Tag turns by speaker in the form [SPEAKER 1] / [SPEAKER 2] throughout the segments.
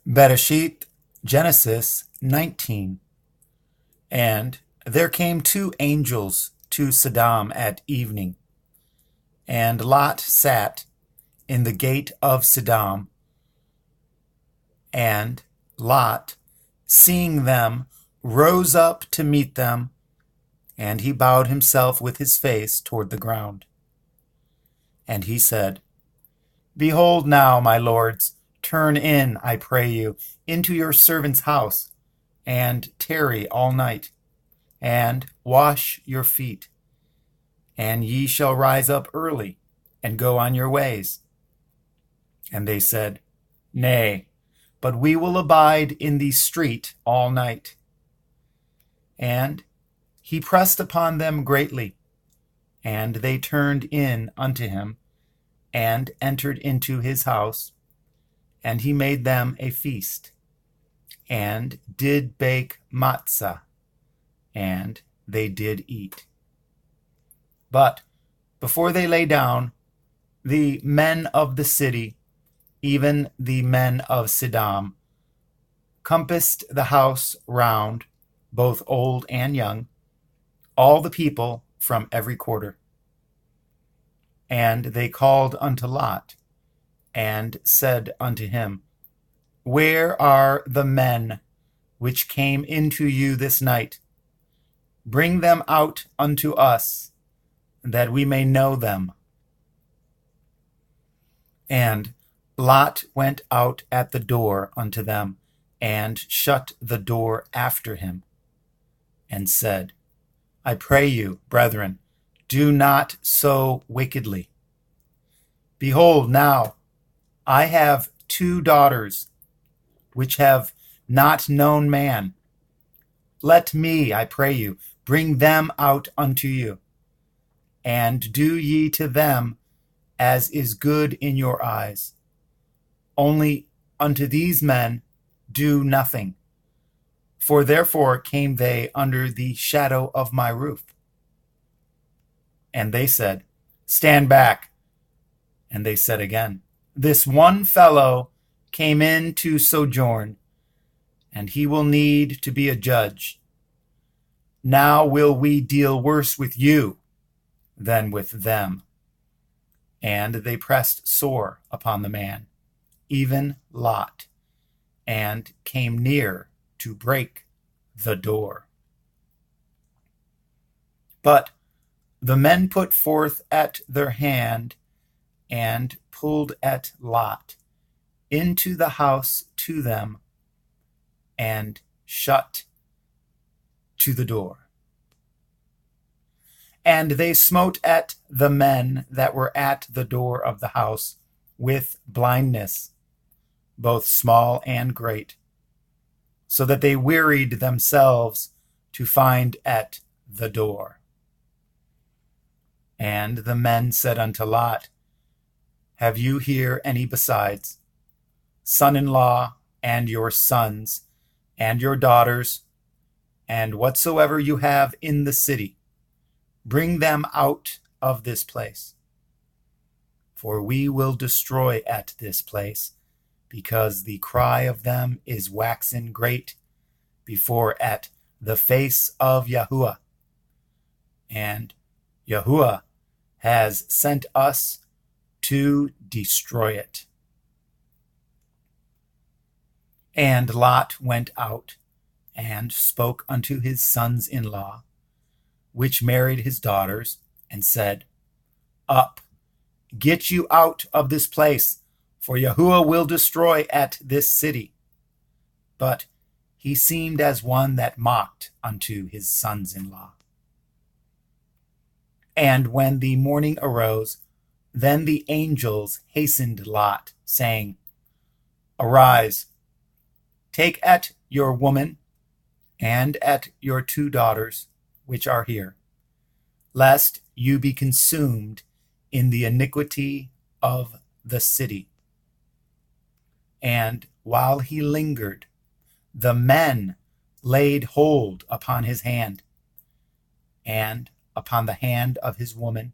[SPEAKER 1] Bereshit, Genesis 19. And there came two angels to Sodom at evening, and Lot sat in the gate of Sodom. And Lot, seeing them, rose up to meet them, and he bowed himself with his face toward the ground. And he said, Behold now, my lords, turn in, I pray you, into your servant's house, and tarry all night, and wash your feet, and ye shall rise up early, and go on your ways. And they said, Nay, but we will abide in the street all night. And he pressed upon them greatly, and they turned in unto him, and entered into his house, and he made them a feast, and did bake matzah, and they did eat. But before they lay down, the men of the city, even the men of Sodom, compassed the house round, both old and young, all the people from every quarter. And they called unto Lot, and said unto him, Where are the men which came into you this night? Bring them out unto us, that we may know them. And Lot went out at the door unto them, and shut the door after him, and said, I pray you, brethren, do not so wickedly. Behold, now I have 2 daughters, which have not known man. Let me, I pray you, bring them out unto you, and do ye to them as is good in your eyes. Only unto these men do nothing, for therefore came they under the shadow of my roof. And they said, Stand back. And they said again, This one fellow came in to sojourn, and he will need to be a judge. Now will we deal worse with you than with them. And they pressed sore upon the man, even Lot, and came near to break the door. But the men put forth at their hand, and pulled at Lot into the house to them, and shut to the door. And they smote at the men that were at the door of the house with blindness, both small and great, so that they wearied themselves to find at the door. And the men said unto Lot, Have you here any besides, son-in-law, and your sons, and your daughters, and whatsoever you have in the city? Bring them out of this place. For we will destroy at this place, because the cry of them is waxen great before at the face of Yahuwah. And Yahuwah has sent us to destroy it. And Lot went out and spoke unto his sons-in-law, which married his daughters, and said, Up, get you out of this place, for Yahuwah will destroy at this city. But he seemed as one that mocked unto his sons-in-law. And when the morning arose, then the angels hastened Lot, saying, Arise, take at your woman, and at your 2 daughters, which are here, lest you be consumed in the iniquity of the city. And while he lingered, the men laid hold upon his hand, and upon the hand of his woman,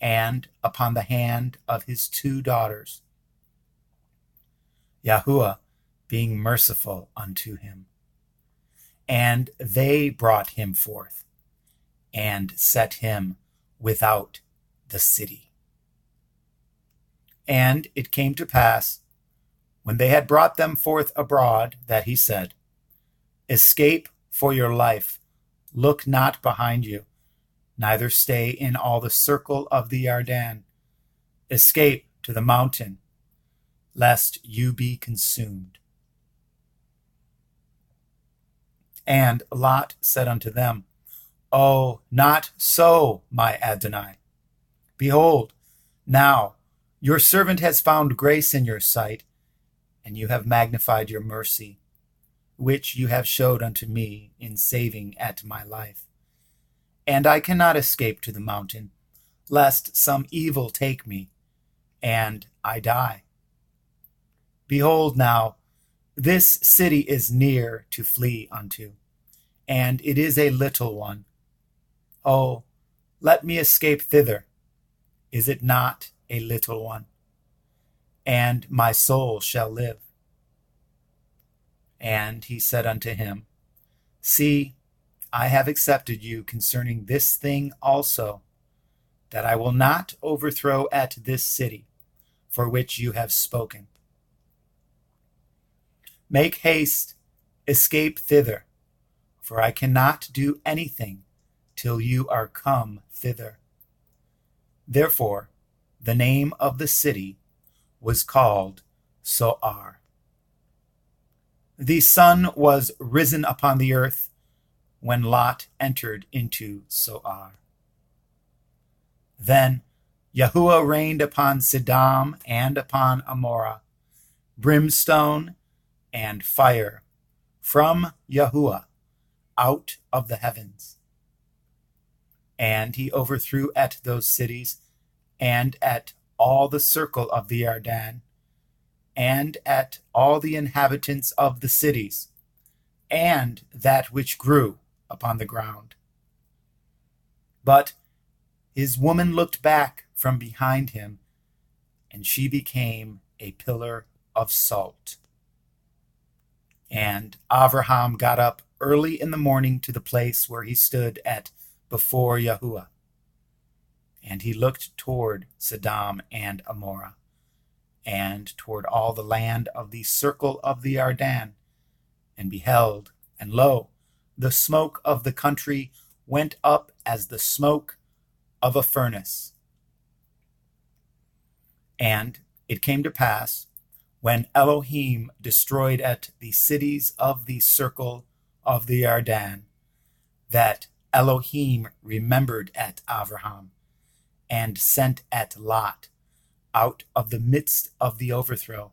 [SPEAKER 1] and upon the hand of his 2 daughters. Yahuwah being merciful unto him. And they brought him forth, and set him without the city. And it came to pass, when they had brought them forth abroad, that he said, Escape for your life, look not behind you, neither stay in all the circle of the Jordan. Escape to the mountain, lest you be consumed. And Lot said unto them, Oh, not so, my Adonai. Behold, now your servant has found grace in your sight, and you have magnified your mercy, which you have showed unto me in saving at my life. And I cannot escape to the mountain, lest some evil take me, and I die. Behold now, this city is near to flee unto, and it is a little one. Oh, let me escape thither. Is it not a little one? And my soul shall live. And he said unto him, See, I have accepted you concerning this thing also, that I will not overthrow at this city, for which you have spoken. Make haste, escape thither, for I cannot do anything till you are come thither. Therefore, the name of the city was called Zoar. The sun was risen upon the earth when Lot entered into Zoar. Then Yahuwah rained upon Sodom and upon Amorah, brimstone and fire from Yahuwah out of the heavens. And he overthrew at those cities, and at all the circle of the Jordan, and at all the inhabitants of the cities, and that which grew upon the ground. But his woman looked back from behind him, and she became a pillar of salt. And Abraham got up early in the morning to the place where he stood at before Yahuwah. And he looked toward Sodom and Amorah, and toward all the land of the circle of the Jordan, and beheld, and lo, the smoke of the country went up as the smoke of a furnace. And it came to pass, when Elohim destroyed at the cities of the circle of the Jordan, that Elohim remembered at Abraham, and sent at Lot out of the midst of the overthrow,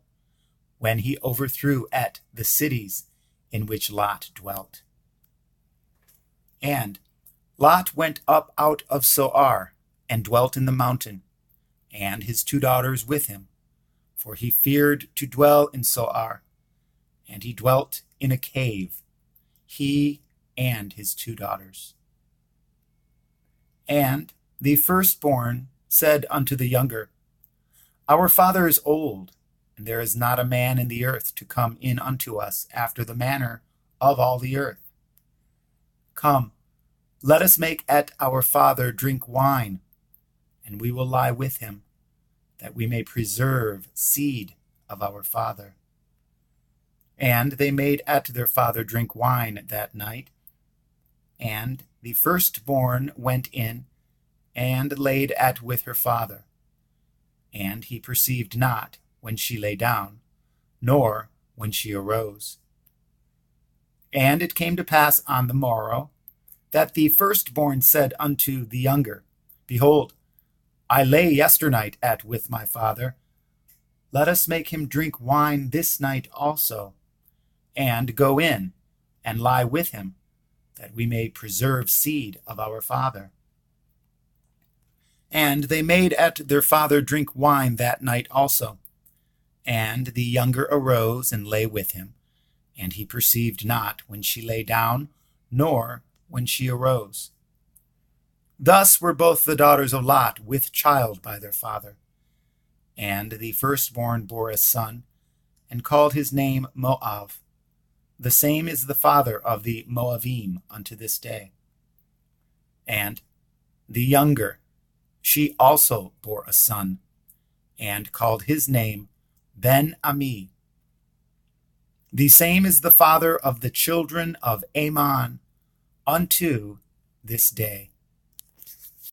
[SPEAKER 1] when he overthrew at the cities in which Lot dwelt. And Lot went up out of Zoar, and dwelt in the mountain, and his 2 daughters with him, for he feared to dwell in Zoar, and he dwelt in a cave, he and his 2 daughters. And the firstborn said unto the younger, Our father is old, and there is not a man in the earth to come in unto us after the manner of all the earth. Come, let us make at our father drink wine, and we will lie with him, that we may preserve seed of our father. And they made at their father drink wine that night. And the firstborn went in, and laid at with her father. And he perceived not when she lay down, nor when she arose. And it came to pass on the morrow, that the firstborn said unto the younger, Behold, I lay yesternight at with my father. Let us make him drink wine this night also, and go in, and lie with him, that we may preserve seed of our father. And they made at their father drink wine that night also. And the younger arose and lay with him, and he perceived not when she lay down, nor when she arose. Thus were both the daughters of Lot with child by their father. And the firstborn bore a son, and called his name Moab. The same is the father of the Moabim unto this day. And the younger, she also bore a son, and called his name Ben-Ami. The same is the father of the children of Ammon unto this day.